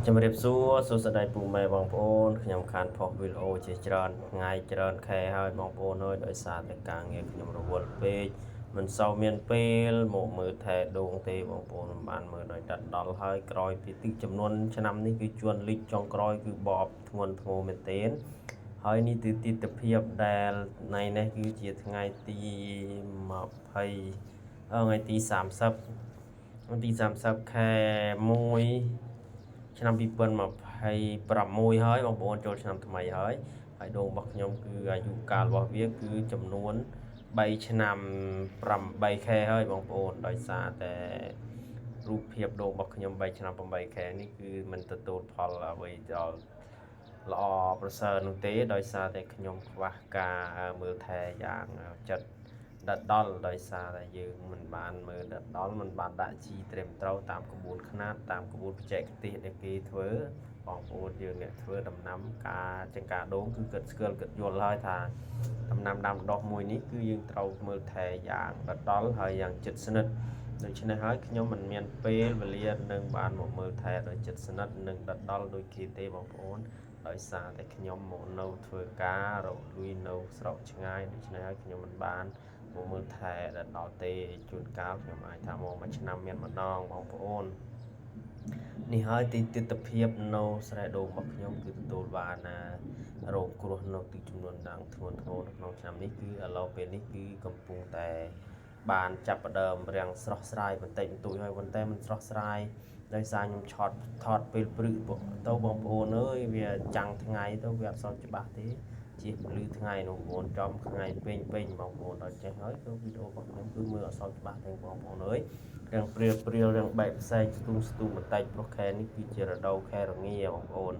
ជំរាបសួរសួស្តីពុកម៉ែបងប្អូនខ្ញុំខានផុសវីដេអូជាច្រើនថ្ងៃច្រើនខែហើយបងប្អូនអើយដោយសារតែការងារខ្ញុំរវល់ពេកមិនសូវមានពេលមកមើលថែដូងទេបងប្អូនមិនបានមើលដោយដិតដល់ហើយក្រោយពីទឹកចំនួនឆ្នាំនេះគឺជួនលិចចុងក្រោយគឺបបធ្ងន់ធ្ងរមែនទែនហើយនេះគឺទិដ្ឋភាពដែលថ្ងៃនេះគឺជាថ្ងៃទី20ថ្ងៃទី30ខែ1ឆ្នាំ2026ហើយបងប្អូនចូលឆ្នាំថ្មីហើយដូងរបស់ខ្ញុំគឺអាយុកាលរបស់វាគឺចំនួន3ឆ្នាំ8ខែហើយបងប្អូនដោយសារតែរូបភាពដូងរបស់ខ្ញុំ3ឆ្នាំ8ខែនេះគឺមិនទទួលផលអ្វីដល់ល្អប្រសើរនោះទេដោយសារតែខ្ញុំខ្វះការមើលថែយ៉ាងចិត្តដិតដល់ដោយសារតែយើងមិនបានមើលដិតដល់មិនបានដាក់ជីត្រឹមត្រូវតាមក្បួនខ្នាតតាមក្បួនបច្ចេកទេសដែលគេធ្វើបងប្អូនយើងអ្នកធ្វើដំណាំការចង្ការដូងគឺគិតស្គាល់គិតយល់ហើយថាដំណាំដាំដុះមួយនេះគឺយើងត្រូវមើលថែយ៉ាងដិតដល់ហើយយ៉ាងជិតស្និទ្ធដូច្នេះហើយខ្ញុំមិនមានពេលវេលានឹងបានមកមើលថែដោយចិត្តស្និទ្ធនិងដិតដល់ដូចគេទេបងប្អូនដោយសារតែខ្ញុំមកនៅធ្វើការរកលុយនៅស្រុកឆ្ងាយដូច្នេះហើយខ្ញុំមិនបានមកមើលថែដល់ទេជួនកាលខ្ញុំអាចថាមកមួយឆ្នាំមានម្ដងបងប្អូននេះហើយទីទិដ្ឋភាពនៅស្រែដូងរបស់ខ្ញុំគឺទទួលបានរងគ្រោះនៅទឹកចំនួនយ៉ាងធ្ងន់ធ្ងរនៅក្នុងឆ្នាំនេះគឺឥឡូវពេលនេះគឺកំពុងតែបានចាប់ផ្ដើមរាំងស្រស់ស្រាយបន្តិចបន្តួចហើយប៉ុន្តែមិនស្រស់ស្រាយដោយសារខ្ញុំថតពេលព្រឹកទៅបងប្អូនអើយវាចាំងថ្ងៃទៅវាអត់សូវច្បាស់ទេជាពលឺថ្ងៃនោះបងប្អូនចំថ្ងៃពេញបងប្អូនដល់ចេះហើយគឺវីដេអូរបស់ខ្ញុំគឺមើលអត់សូវច្បាស់ទេបងប្អូនអើយរាំងព្រាលរាំងបែកផ្សែងស្ទុំបន្តិចព្រោះខែនេះគឺជារដូវខែរងាបងប្អូន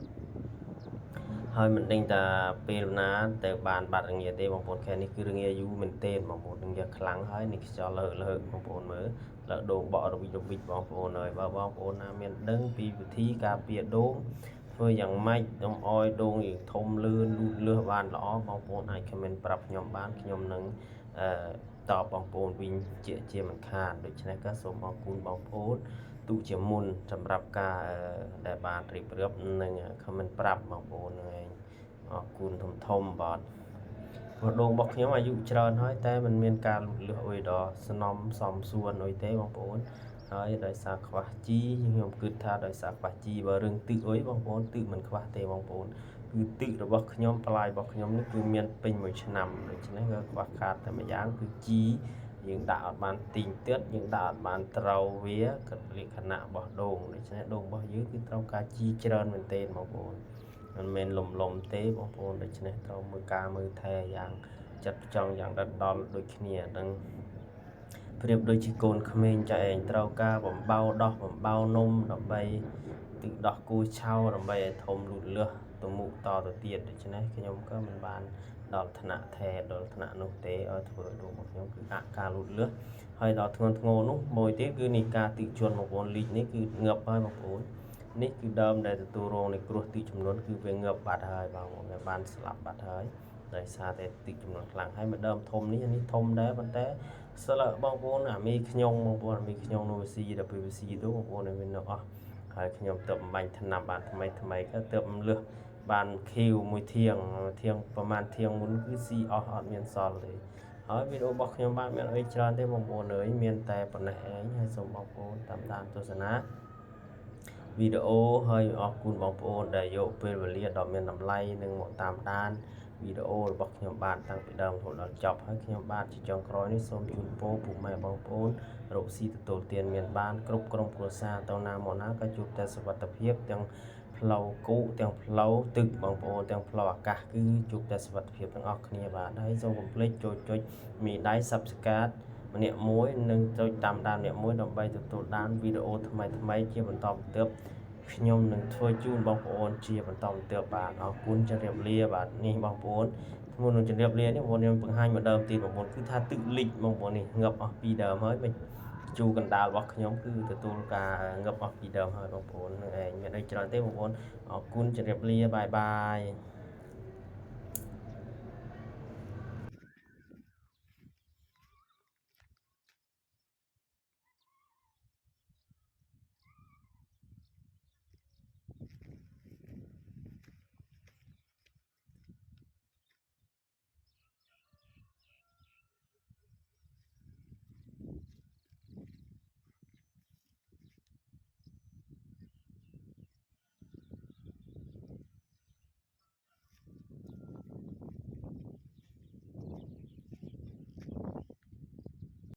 ហើយមិនដឹងថាពេលណាទៅបានបាត់រងាទេបងប្អូនខែនេះគឺរងាយូរមែនទែនបងប្អូនរងាខ្លាំងហើយនេះខ្យល់លើបងប្អូនមើលលើដូងបក់រវិចបងប្អូនហើយបើបងប្អូនណាមានដឹងពីវិធីការពារដូងធ្វើយ៉ាងម៉េចកុំអោយដូងយើងធំលឿនលូតលាស់បានល្អបងប្អូនអាចខមមិនប្រាប់ខ្ញុំបានខ្ញុំនឹងតបបងប្អូនវិញជាមិនខានដូច្នេះក៏សូមអរគុណបងប្អូនទូជាមុនសម្រាប់ការដែលបានរៀបរាប់និងខមមិនប្រាប់បងប្អូននឹងឯងអរគុណធំបាទព្រោះដូងរបស់ខ្ញុំអាយុច្រើនហើយតែมันមានការលូតលាស់អុយដល់ស្នំសំសួនអុយទេបងប្អូនហើយដោយសារខ្វះជីខ្ញុំគិតថាដោយសារខ្វះជីបើរឿងទឹកអុយបងប្អូនទឹកមិនខ្វះទេបងប្អូនគឺទឹករបស់ខ្ញុំផ្លាយរបស់ខ្ញុំនេះគឺមានពេញមួយឆ្នាំដូច្នេះក៏ខ្វះខាតតែម្យ៉ាងគឺជីយើងដាក់អត់បានទីងទៀតយើងដាក់អត់បានត្រូវវាក៏លក្ខណៈរបស់ដូងដូច្នេះដូងរបស់យើងគឺត្រូវការជីច្រើនមែនទែនបងប្អូនមិនមែនលំទេបងប្អូនដូច្នេះត្រូវមើលថែយ៉ាងចិត្តចង់យ៉ាងដិតដល់ដូចគ្នានឹងប្រៀបដូចជាកូនក្មេងចាឯងត្រូវការបំបៅដោះបំបៅនំដើម្បីទឹកដោះគូឆៅដើម្បីឲ្យធំលូតលាស់ទៅមុខតទៅទៀតដូច្នេះខ្ញុំក៏មិនបានដល់ថ្នាក់ថែដល់ថ្នាក់នោះទេឲ្យធ្វើដូងរបស់ខ្ញុំគឺការលូតលាស់ហើយដល់ធ្ងន់ធ្ងរនោះមួយទៀតគឺនេះការទឹកជន់បងប្អូនលីកនេះគឺងឹបហើយបងប្អូននេះគឺដើមដែលទទួលរងនៃគ្រោះទឹកចំនួនគឺវាងឹបបាត់ហើយបងប្អូនវាបានស្លាប់បាត់ហើយដោយសារតែទឹកចំនួនខ្លាំងហើយមួយដើមធំនេះធំដែរប៉ុន្តែស្លឹកបងប្អូនអាមីខ្ញុំបងប្អូនអាមីខ្ញុំនោះវាស៊ីដល់ពេលវាស៊ីទៅបងប្អូនវានៅអស់ហើយខ្ញុំទៅបំបាញ់ថ្នាំបានថ្មីក៏ទៅលឹះបានខៀវមួយធៀងប្រហែលធៀងមុនគឺស៊ីអស់អត់មានសល់ទេហើយវីដេអូរបស់ខ្ញុំបានមានអីច្រើនទេបងប្អូនអើយមានតែប៉ុណ្ណេះឯងហើយសូមបងប្អូនតាមដានទស្សនាវីដេអូហើយអរគុណបងប្អូនដែលយកពេលវេលាដ៏មានតម្លៃនិងមកតាមដានវីដេអូរបស់ខ្ញុំបានតាំងពីដើមរហូតដល់ចប់ហើយខ្ញុំបាទជាចុងក្រោយនេះសូមជូនពរពុកម៉ែបងប្អូនរកស៊ីទទួលទានមានបានគ្រប់ក្រុមគ្រួសារទៅណាមកណាក៏ជួបតែសុវត្ថិភាពទាំងផ្លូវគោកទាំងផ្លូវទឹកបងប្អូនទាំងផ្លូវអាកាសគឺជួបតែសុវត្ថិភាពទាំងអស់គ្នាបាទហើយសូមកុំភ្លេចចូលចុចមីដៃ Subscribe ម្នាក់មួយនិងចុចតាមដានម្នាក់មួយដើម្បីទទួលបានវីដេអូថ្មីជាបន្តបន្ទាប់ខ្ញុំនឹងធ្វើជូនបងប្អូនជាបន្តបន្ទាប់បាទអរគុណជម្រាបលាបាទនេះបងប្អូនមុននឹងជម្រាបលានេះបងប្អូនខ្ញុំបង្ហាញម្ដងទៀតបងប្អូនគឺថាទឹកលិចបងប្អូននេះងឹបអស់ពីដើមហើយមិនជូរកណ្ដាលរបស់ខ្ញុំគឺទទួលការងឹបអស់ពីដើមហើយបងប្អូននឹងឯងមានអីច្រើនទេបងប្អូនអរគុណជម្រាបលាបាយ